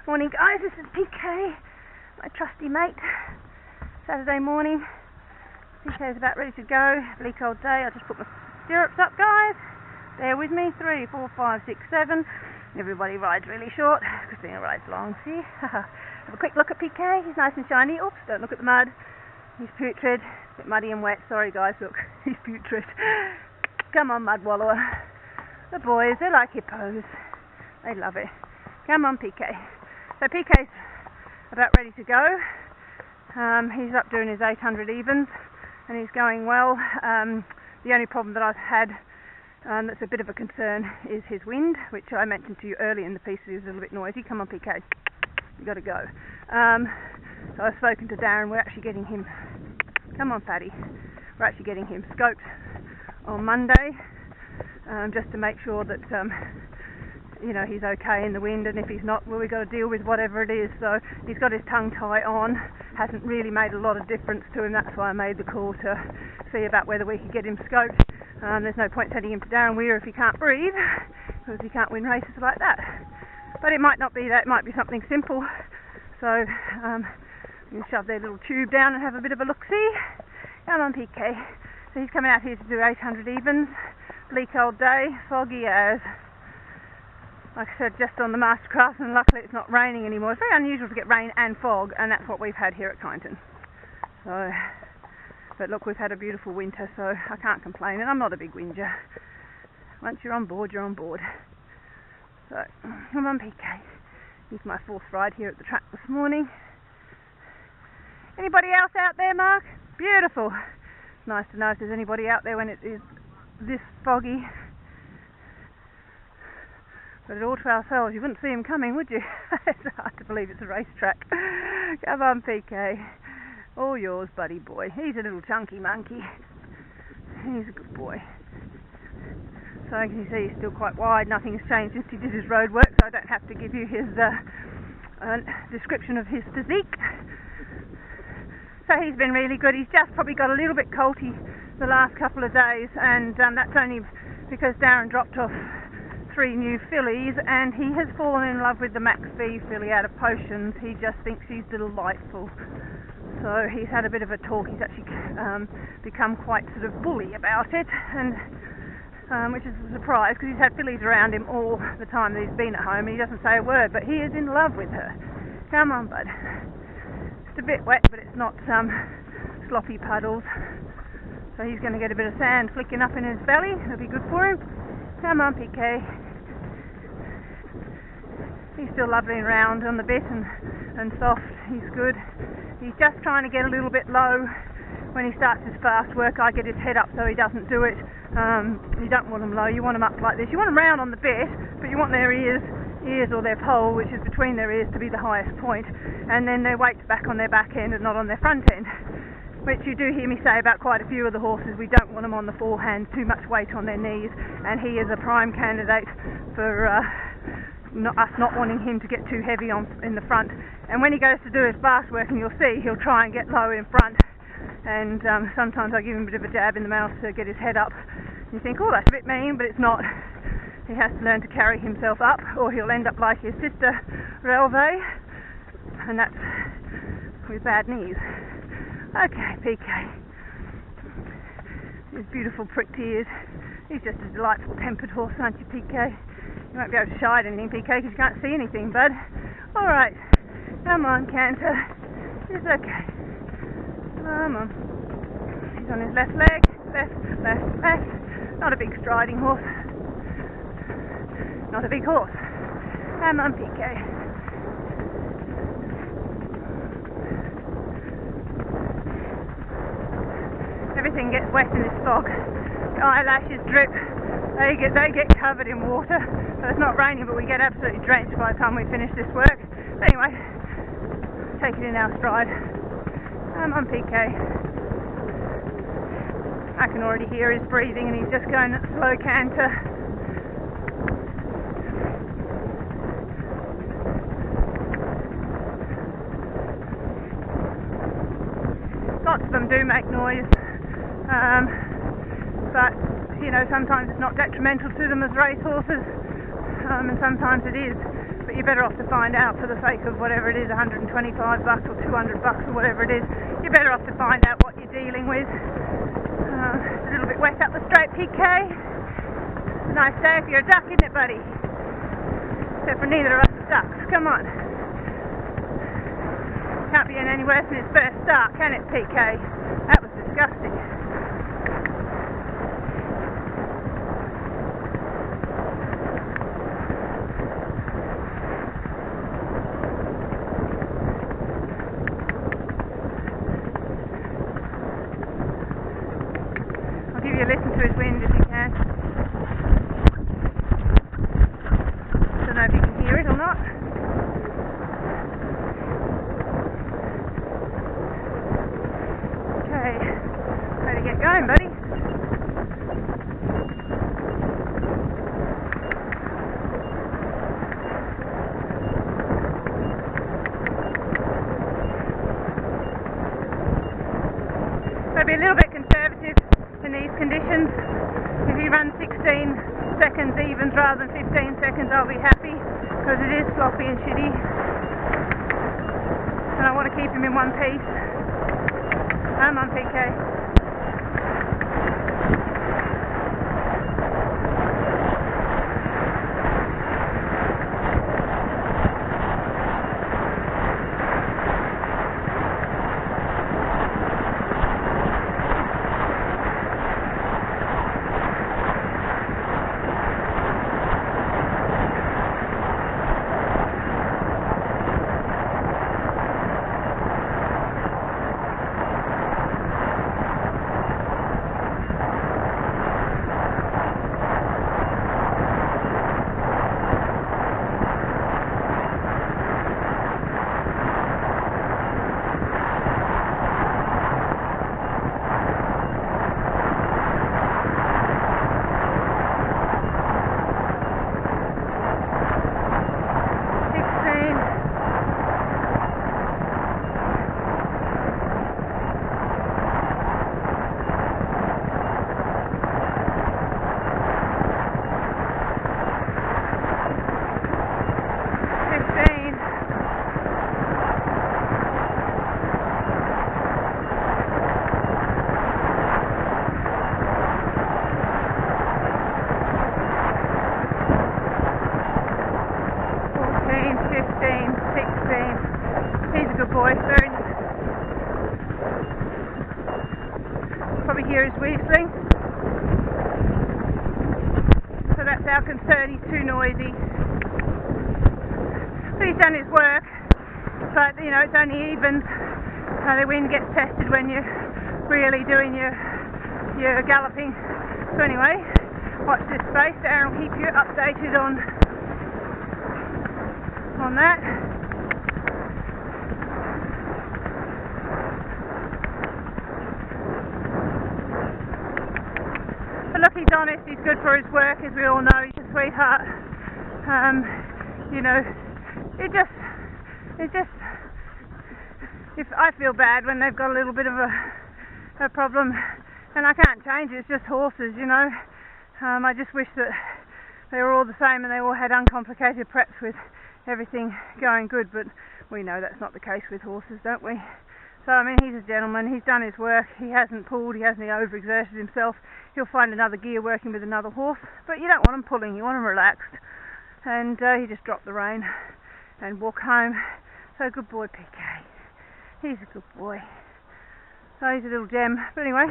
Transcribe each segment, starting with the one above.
Morning guys, this is PK, my trusty mate. Saturday morning. PK's about ready to go. Bleak old day. I just put my stirrups up, guys. Bear with me. 3, 4, 5, 6, 7. Everybody rides really short. Christina rides long. See? Have a quick look at PK. He's nice and shiny. Oops, don't look at the mud. He's putrid. A bit muddy and wet. Sorry guys, look. He's putrid. Come on, mud wallower. The boys, they like hippos. They love it. Come on, PK. So PK's about ready to go. He's up doing his 800 evens and he's going well. The only problem that I've had that's a bit of a concern is his wind, which I mentioned to you earlier in the piece. He was a little bit noisy. Come on, PK, you got to go. So I've spoken to Darren. We're actually getting him, come on Paddy, we're actually getting him scoped on Monday, just to make sure that you know, he's okay in the wind, and if he's not, well, we've got to deal with whatever it is. So he's got his tongue tie on, hasn't really made a lot of difference to him. That's why I made the call to see about whether we could get him scoped. There's no point sending him to Darren Weir if he can't breathe, because he can't win races like that. But it might not be that, it might be something simple. So you can shove their little tube down and have a bit of a look-see. Come on, PK. So he's coming out here to do 800 evens. Bleak old day, foggy as. Like I said, just on the Mastercraft, and luckily it's not raining anymore. It's very unusual to get rain and fog, and that's what we've had here at Kyneton. So, but look, we've had a beautiful winter, so I can't complain, and I'm not a big whinger. Once you're on board, you're on board. So, come on, PK. Here's my 4th ride here at the track this morning. Anybody else out there, Mark? Beautiful. It's nice to know if there's anybody out there when it is this foggy. But all to ourselves, you wouldn't see him coming, would you? It's hard to believe it's a racetrack. Come on, PK. All yours, buddy boy. He's a little chunky monkey. He's a good boy. So as you see, he's still quite wide. Nothing's changed since he did his road work, so I don't have to give you his description of his physique. So he's been really good. He's just probably got a little bit colty the last couple of days, and that's only because Darren dropped off 3 new fillies, and he has fallen in love with the Max V filly out of Potions. He just thinks she's delightful. So he's had a bit of a talk. He's actually become quite sort of bully about it, and which is a surprise because he's had fillies around him all the time that he's been at home, and he doesn't say a word, but he is in love with her. Come on, bud. It's a bit wet, but it's not sloppy puddles. So he's going to get a bit of sand flicking up in his belly. That'll be good for him. Come on, PK. He's still lovely and round on the bit and soft. He's good. He's just trying to get a little bit low. When he starts his fast work, I get his head up so he doesn't do it. You don't want them low. You want them up like this. You want them round on the bit, but you want their ears or their pole, which is between their ears, to be the highest point, and then their weight's back on their back end and not on their front end, which you do hear me say about quite a few of the horses. We don't want them on the forehand, too much weight on their knees, and he is a prime candidate for us not wanting him to get too heavy in the front. And when he goes to do his fast work, and you'll see, he'll try and get low in front, and sometimes I give him a bit of a jab in the mouth to get his head up. You think, oh, that's a bit mean, but it's not. He has to learn to carry himself up, or he'll end up like his sister Relve, and that's with bad knees. Okay, PK. His beautiful pricked ears. He's just a delightful tempered horse, aren't you, PK? You won't be able to shide anything, PK, because you can't see anything, bud. Alright. Come on, Canter. It's okay. Come on. He's on his left leg. Left, left, left. Not a big striding horse. Not a big horse. Come on, PK. Everything gets wet in this fog. The eyelashes drip. They get covered in water. So it's not raining, but we get absolutely drenched by the time we finish this work. Anyway, take it in our stride. I'm on PK. I can already hear his breathing, and he's just going at a slow canter. Lots of them do make noise. But you know, sometimes it's not detrimental to them as racehorses, and sometimes it is. But but you're better off to find out for the sake of whatever it is, $125 or $200 or whatever it is. You're better off to find out what you're dealing with. It's a little bit wet up the straight, PK. It's a nice day if you're a duck, isn't it, buddy? Except for neither of us are ducks. Come on. Can't be any worse than his first start, can it, PK? That was disgusting. I'll give you a listen to his wind if you can. Don't know if you can hear it or not. Get going, buddy. I'll be a little bit conservative in these conditions. If he runs 16 seconds evens rather than 15 seconds, I'll be happy, because it is sloppy and shitty, and I want to keep him in one piece. I'm on PK. 16. He's a good boy. Very nice. Probably hear his whistling. So that's our concern. He's too noisy. But he's done his work. But you know, it's only even. The wind gets tested when you're really doing your galloping. So anyway, watch this space. Darren will keep you updated on that. But look, he's honest, he's good for his work, as we all know. He's a sweetheart. You know, it just if I feel bad when they've got a little bit of a problem, and I can't change it, it's just horses, you know. I just wish that they were all the same and they all had uncomplicated preps with everything going good, but we know that's not the case with horses, don't we? So I mean, he's a gentleman, he's done his work, he hasn't pulled, he hasn't overexerted himself. He'll find another gear working with another horse, but you don't want him pulling, you want him relaxed. And he just dropped the rein and walked home. So good boy, PK. He's a good boy. So he's a little gem. But anyway,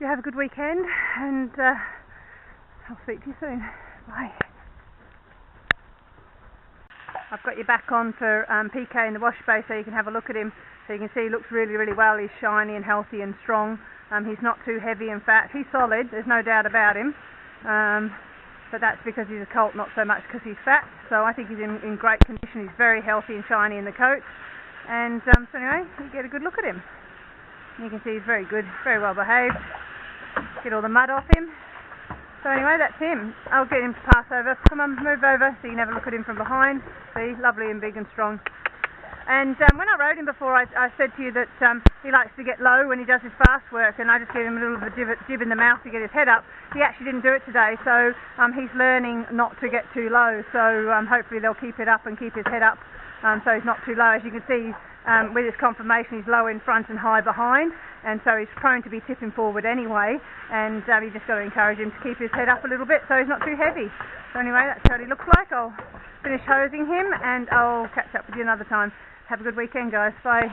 you have a good weekend, and I'll speak to you soon. Bye. I've got you back on for PK in the wash bay so you can have a look at him. So you can see he looks really, really well. He's shiny and healthy and strong. He's not too heavy and fat. He's solid, there's no doubt about him. But that's because he's a colt, not so much because he's fat. So I think he's in great condition. He's very healthy and shiny in the coat. And so anyway, you get a good look at him. You can see he's very good, very well behaved. Get all the mud off him. So anyway, that's him. I'll get him to pass over. Come on, move over so you can have a look at him from behind. See, lovely and big and strong. And when I rode him before, I said to you that he likes to get low when he does his fast work, and I just give him a little bit of a jib in the mouth to get his head up. He actually didn't do it today, so he's learning not to get too low. So hopefully they'll keep it up and keep his head up, so he's not too low. As you can see, with his conformation, he's low in front and high behind, and so he's prone to be tipping forward anyway. And you just got to encourage him to keep his head up a little bit so he's not too heavy. So anyway, that's what he looks like. I'll finish hosing him, and I'll catch up with you another time. Have a good weekend, guys. Bye.